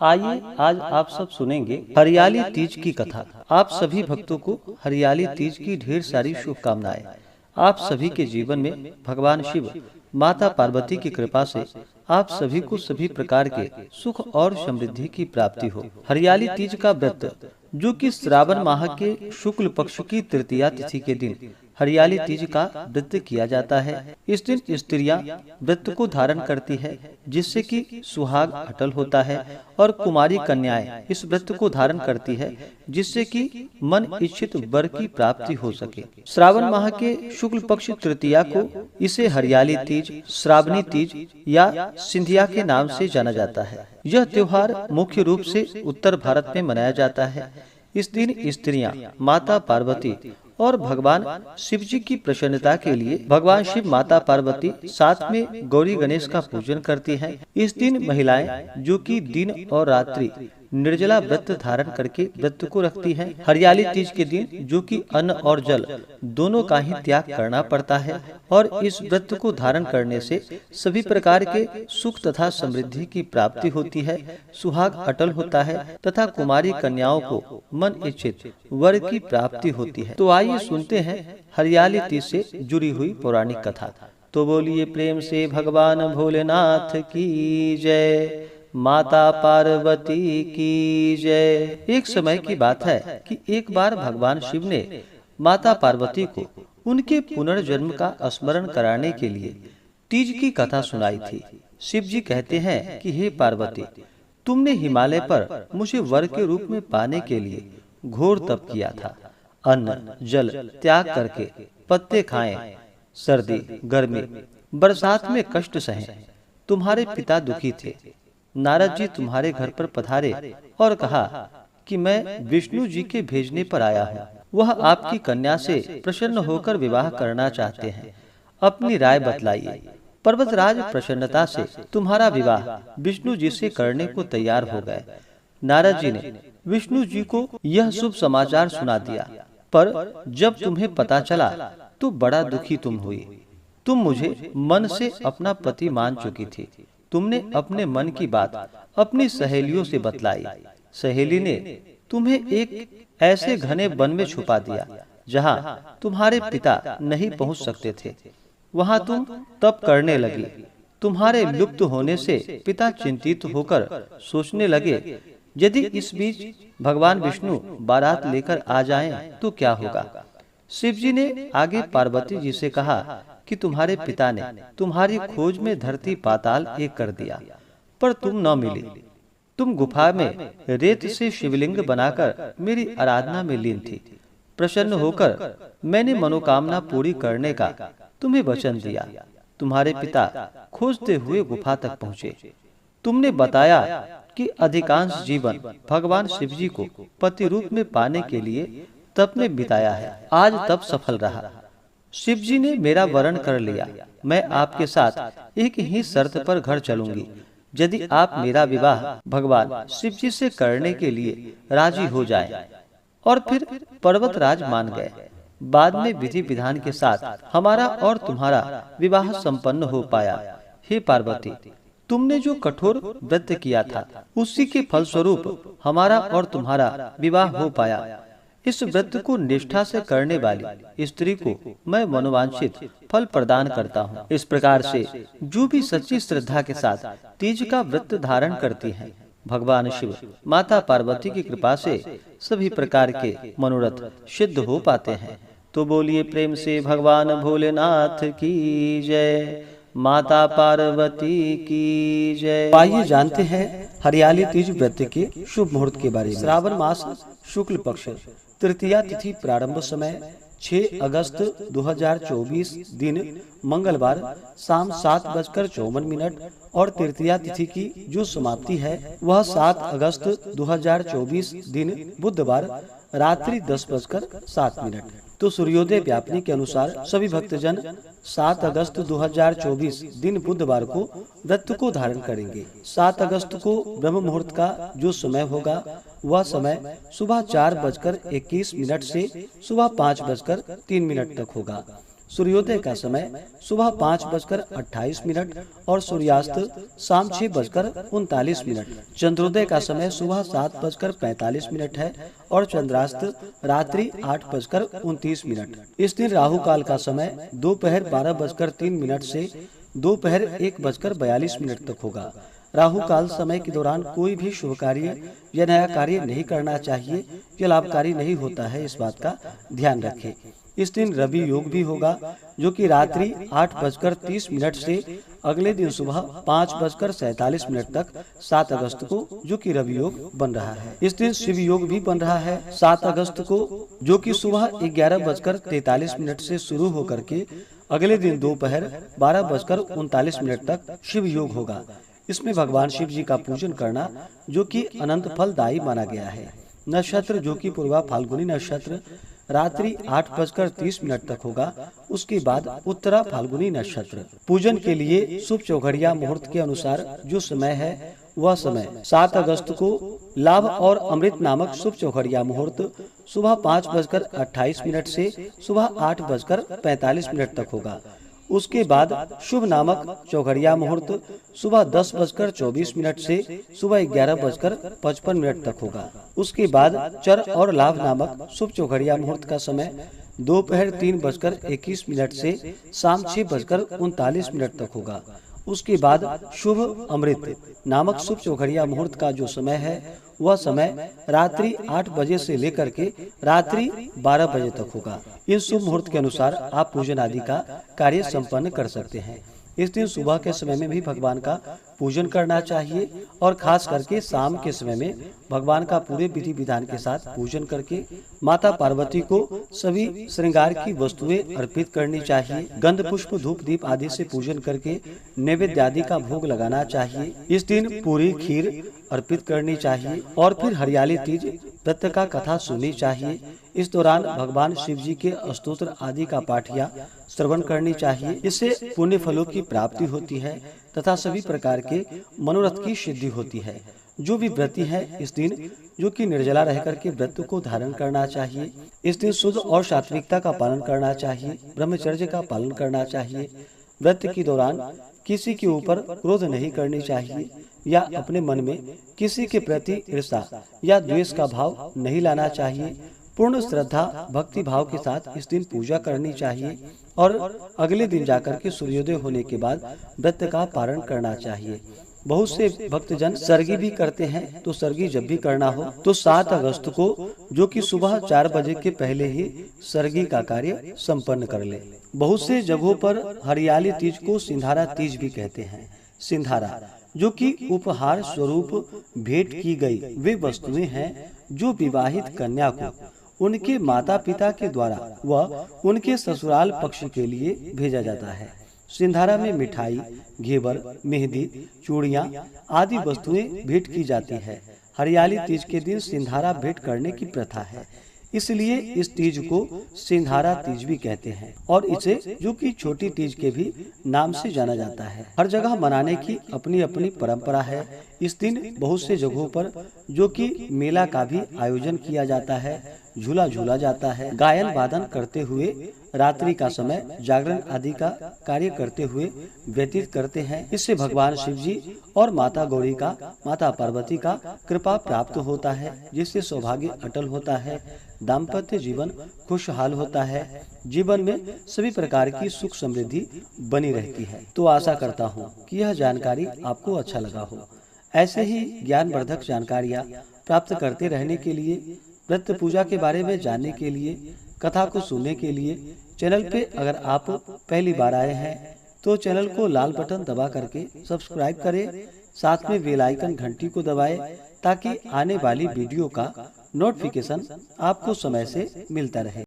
आइए आज आप सब सुनेंगे हरियाली तीज की कथा। आप सभी भक्तों को हरियाली तीज की ढेर सारी शुभकामनाएं। आप सभी के जीवन में भगवान शिव, माता पार्वती की कृपा से आप सभी को सभी प्रकार के सुख और समृद्धि की प्राप्ति हो। हरियाली तीज का व्रत, जो कि श्रावण माह के शुक्ल पक्ष की तृतीया तिथि के दिन हरियाली तीज का व्रत किया जाता है। इस दिन स्त्रियां व्रत को धारण करती है, जिससे कि सुहाग अटल होता है, और कुमारी कन्याएं इस व्रत को धारण करती है, जिससे कि मन इच्छित वर की प्राप्ति हो सके। श्रावण माह के शुक्ल पक्ष तृतीया को इसे हरियाली तीज, श्रावणी तीज या सिंधिया के नाम से जाना जाता है। यह त्योहार मुख्य रूप से उत्तर भारत में मनाया जाता है। इस दिन स्त्रियां माता पार्वती और भगवान शिव जी की प्रसन्नता के लिए भगवान शिव, माता पार्वती साथ में गौरी गणेश का पूजन करती हैं। इस दिन महिलाएं, जो कि दिन और रात्रि निर्जला व्रत धारण करके व्रत को रखती हैं। हरियाली तीज के दिन, जो कि अन्न और जल दोनों का ही त्याग करना पड़ता है, और इस व्रत को धारण करने से सभी प्रकार के सुख तथा समृद्धि की प्राप्ति होती है, सुहाग अटल होता है तथा कुमारी कन्याओं को मन इच्छित वर की प्राप्ति होती है। तो आइए सुनते हैं हरियाली तीज से जुड़ी हुई पौराणिक कथा। तो बोलिए प्रेम से भगवान भोलेनाथ की जय, माता पार्वती की जय। एक समय की बात है कि एक बार भगवान शिव ने माता पार्वती को उनके पुनर्जन्म का स्मरण कराने के लिए तीज की कथा सुनाई थी। शिव जी कहते हैं कि हे पार्वती, तुमने हिमालय पर मुझे वर के रूप में पाने के लिए घोर तप किया था। अन्न जल त्याग करके पत्ते खाएं, सर्दी गर्मी बरसात में कष्ट सहे। तुम्हारे पिता दुखी थे। नारद जी तुम्हारे घर पर पधारे और कहा कि मैं विष्णु जी के भेजने पर आया हूँ। वह आपकी कन्या से प्रसन्न होकर विवाह करना चाहते हैं। अपनी राय बतलाइए। पर्वतराज प्रसन्नता से तुम्हारा विवाह विष्णु जी से करने को तैयार हो गए। नारद जी ने विष्णु जी को यह शुभ समाचार सुना दिया, पर जब तुम्हें पता चला तो बड़ा दुखी तुम हुई। तुम मुझे मन से अपना पति मान चुकी थी। तुमने अपने मन की बात अपनी सहेलियों से बतलाई। सहेली ने तुम्हें एक ऐसे घने वन में छुपा दिया जहां तुम्हारे पिता नहीं पहुंच सकते थे। वहां तुम तप करने लगी। तुम्हारे लुप्त होने से पिता चिंतित होकर सोचने लगे, यदि इस बीच भगवान विष्णु बारात लेकर आ जाएं तो क्या होगा। शिव जी ने आगे पार्वती जी से कहा कि तुम्हारे पिता ने तुम्हारी खोज में धरती पाताल एक कर दिया, पर तुम न मिली। तुम गुफा में रेत से शिवलिंग बनाकर मेरी आराधना में लीन थी। प्रसन्न होकर मैंने मनोकामना पूरी करने का तुम्हें वचन दिया। तुम्हारे पिता खोजते हुए गुफा तक पहुँचे। तुमने बताया कि अधिकांश जीवन भगवान शिव जी को पति रूप में पाने के लिए तप में बिताया है। आज तप सफल रहा। शिव जी ने मेरा वरण कर लिया। मैं आपके साथ एक ही शर्त पर घर चलूंगी। यदि आप मेरा विवाह भगवान शिव जी से करने के लिए राजी हो जाएं। और फिर पर्वतराज मान गए। बाद में विधि विधान के साथ हमारा और तुम्हारा विवाह संपन्न हो पाया। हे पार्वती, तुमने जो कठोर व्रत किया था, उसी के फलस्वरूप हमारा और तुम्हारा विवाह हो पाया। इस व्रत को निष्ठा से करने वाली स्त्री को मैं मनोवांछित फल प्रदान करता हूँ। इस प्रकार से जो भी सच्ची श्रद्धा के साथ तीज का व्रत धारण करती हैं, भगवान शिव, माता पार्वती की कृपा से सभी प्रकार के मनोरथ सिद्ध हो पाते हैं। तो बोलिए प्रेम से भगवान भोलेनाथ की जय, माता पार्वती की जय। आइए जानते हैं हरियाली तीज व्रत के शुभ मुहूर्त के बारे में। श्रावण मास शुक्ल पक्ष तृतीया तिथि प्रारंभ समय 6 अगस्त 2024 दिन मंगलवार शाम 7:54 और तृतीया तिथि की जो समाप्ति है वह 7 अगस्त 2024 दिन बुधवार रात्रि 10:07। तो सूर्योदय व्यापनी के अनुसार सभी भक्तजन 7 अगस्त 2024 दिन बुधवार को व्रत को धारण करेंगे। 7 अगस्त को ब्रह्म मुहूर्त का जो समय होगा वह समय सुबह 4:21 से सुबह 5:03 तक होगा। सूर्योदय का समय सुबह 5:28 और सूर्यास्त शाम 6:39। चंद्रोदय का समय सुबह 7:45 है और चंद्रास्त रात्रि 8:29। इस दिन राहु काल का समय दोपहर 12:03 से दोपहर 1:42 तक होगा। राहु काल समय के दौरान कोई भी शुभ कार्य या नया कार्य नहीं करना चाहिए, यह लाभकारी नहीं होता है, इस बात का ध्यान रखें। इस दिन रवि योग भी होगा, जो कि रात्रि 8:30 से अगले दिन सुबह 5:47 तक 7 अगस्त को, जो कि रवि योग बन रहा है। इस दिन शिव योग भी बन रहा है 7 अगस्त को, जो कि सुबह 11:43 से शुरू होकर के अगले दिन दोपहर 12:39 तक शिव योग होगा। इसमें भगवान शिव जी का पूजन करना जो कि अनंत फलदायी माना गया है। नक्षत्र जो कि पूर्वा फाल्गुनी नक्षत्र रात्रि 8:30 तक होगा। उसके बाद उत्तरा फाल्गुनी नक्षत्र। पूजन के लिए शुभ चौघड़िया मुहूर्त के अनुसार जो समय है वह समय 7 अगस्त को लाभ और अमृत नामक शुभ चौघड़िया मुहूर्त सुबह 5:28 से सुबह 8:45 तक होगा। उसके बाद शुभ नामक चौघड़िया मुहूर्त सुबह 10:24 से सुबह 11:55 तक होगा। उसके बाद चर और लाभ नामक शुभ चौघड़िया मुहूर्त का समय दोपहर 3:21 से शाम 6:39 तक होगा। उसके बाद शुभ अमृत नामक शुभ चौघड़िया मुहूर्त का जो समय है वह समय रात्रि 8 बजे से लेकर के रात्रि 12 बजे तक होगा। इन शुभ मुहूर्त के अनुसार आप पूजन आदि का कार्य संपन्न कर सकते हैं। इस दिन सुबह के समय में भी भगवान का पूजन करना चाहिए और खास करके शाम के समय में भगवान का पूरे विधि विधान के साथ पूजन करके माता पार्वती को सभी श्रृंगार की वस्तुएं अर्पित करनी चाहिए। गंध पुष्प धूप दीप आदि से पूजन करके नैवेद्य आदि का भोग लगाना चाहिए। इस दिन पूरी खीर अर्पित करनी चाहिए और फिर हरियाली तीज व्रत का कथा सुननी चाहिए। इस दौरान भगवान शिव जी के स्तोत्र आदि का पाठ या श्रवण करनी चाहिए। इससे पुण्य फलों की प्राप्ति होती है तथा सभी प्रकार के मनोरथ की सिद्धि होती है। जो भी व्रती है इस दिन जो कि निर्जला रह करके व्रत को धारण करना चाहिए। इस दिन शुद्ध और सात्विकता का पालन करना चाहिए, ब्रह्मचर्य का पालन करना चाहिए। व्रत के दौरान किसी के ऊपर क्रोध नहीं करनी चाहिए या अपने मन में किसी के प्रति ईर्ष्या या द्वेष का भाव नहीं लाना चाहिए। पूर्ण श्रद्धा भक्ति भाव के साथ इस दिन पूजा करनी चाहिए और अगले दिन जाकर के सूर्योदय होने के बाद व्रत का पारण करना चाहिए। बहुत से भक्तजन सर्गी भी करते हैं, तो सर्गी जब भी करना हो तो 7 अगस्त को जो कि सुबह 4 बजे के पहले ही सर्गी का कार्य संपन्न कर ले। बहुत से जगहों पर हरियाली तीज को सिंधारा तीज भी कहते हैं। सिंधारा जो कि उपहार स्वरूप भेंट की गई वे वस्तुएं हैं जो विवाहित कन्या को उनके माता पिता के द्वारा व उनके ससुराल पक्ष के लिए भेजा जाता है। सिंधारा में मिठाई, घेवर, मेहंदी, चूड़ियां आदि वस्तुएं भेंट की जाती है। हरियाली तीज के दिन सिंधारा भेंट करने की प्रथा है, इसलिए इस तीज को सिंधारा तीज भी कहते हैं और इसे जो कि छोटी तीज के भी नाम से जाना जाता है। हर जगह मनाने की अपनी अपनी परंपरा है। इस दिन बहुत से जगहों पर जो कि मेला का भी आयोजन किया जाता है, झूला झूला जाता है। गायन वादन करते हुए रात्रि का समय जागरण आदि का कार्य करते हुए व्यतीत करते हैं। इससे भगवान शिव जी और माता गौरी का, माता पार्वती का कृपा प्राप्त होता है, जिससे सौभाग्य अटल होता है, दाम्पत्य जीवन खुशहाल होता है, जीवन में सभी प्रकार की सुख समृद्धि बनी रहती है। तो आशा करता हूँ कि यह जानकारी आपको अच्छा लगा हो। ऐसे ही ज्ञानवर्धक जानकारियाँ प्राप्त करते रहने के लिए, व्रत पूजा के बारे में जानने के लिए, कथा को सुनने के लिए चैनल पे अगर आप पहली बार आए हैं तो चैनल को लाल बटन दबा करके सब्सक्राइब करें, साथ में बेल आइकन घंटी को दबाएं ताकि आने वाली वीडियो का नोटिफिकेशन आपको समय से मिलता रहे।